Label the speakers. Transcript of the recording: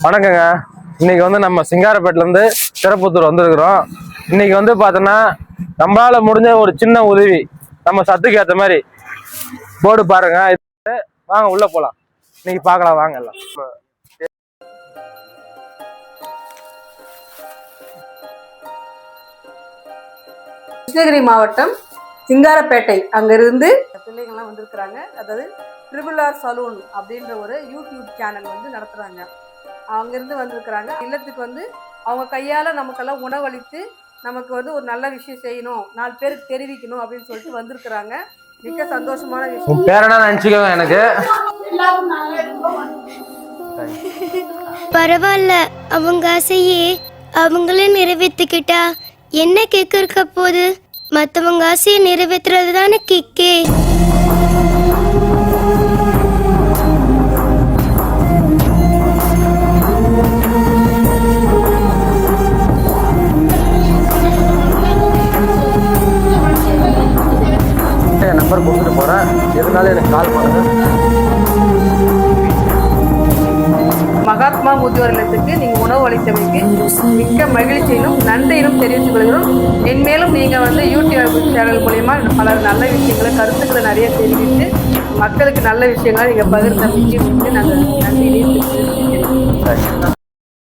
Speaker 1: வணக்கங்க. இன்னைக்கு வந்து நம்ம சிங்காரப்பேட்டில இருந்து திருப்பத்தூர் வந்திருக்கிறோம். இன்னைக்கு வந்து பார்த்தோன்னா நம்மளால முடிஞ்ச ஒரு சின்ன உதவி, நம்ம சத்துக்கு ஏற்ற மாதிரி போர்டு பாருங்க. வாங்க உள்ள போலாம். இன்னைக்கு பார்க்கலாம் வாங்க எல்லாம்.
Speaker 2: கிருஷ்ணகிரி மாவட்டம் சிங்காரப்பேட்டை அங்கிருந்து பிள்ளைங்கள்லாம் வந்திருக்கிறாங்க. அதாவது ட்ரிபிள்-ஆர் சலூன் அப்படின்ற ஒரு யூடியூப் சேனல் வந்து நடத்துகிறாங்க. அங்கேருந்து வந்திருக்கிறாங்க. இல்லத்துக்கு வந்து அவங்க கையால் நமக்கெல்லாம் உணவளித்து நமக்கு வந்து ஒரு நல்ல விஷயம் செய்யணும், 4 பேருக்கு தெரிவிக்கணும் அப்படின்னு சொல்லிட்டு வந்திருக்கிறாங்க. மிக சந்தோஷமான விஷயம்.
Speaker 1: பேரனா நினச்சிக்கோங்க. எனக்கு
Speaker 3: பரவாயில்ல, அவங்க ஆசையே அவங்களே நிறைவேற்றிக்கிட்டா என்ன கேக்கு இருக்க போது? மற்றவங்க ஆசையை நிறைவேற்றுறது தானே கேக்கே.
Speaker 1: நம்பர் கொடுத்துட்டு போறேன், எதுனாலும் எனக்கு கால் பண்ணுங்க.
Speaker 2: மகாத்மா முதியோர் இல்லத்துக்கு நீங்கள் உணவு அளித்தமைக்கு மிக்க மகிழ்ச்சியிலும் நன்றியிலும் தெரிவித்துக் கொள்கிறோம். என்மேலும் நீங்கள் வந்து யூடியூப் சேனல் மூலயமா பல நல்ல விஷயங்களை, கருத்துக்களை நிறைய தெரிவித்து மக்களுக்கு நல்ல விஷயங்களை நீங்கள் பகிர்ந்தமைக்கு நாங்கள் நன்றியிலையும் தெரிவித்துக்கிறோம்.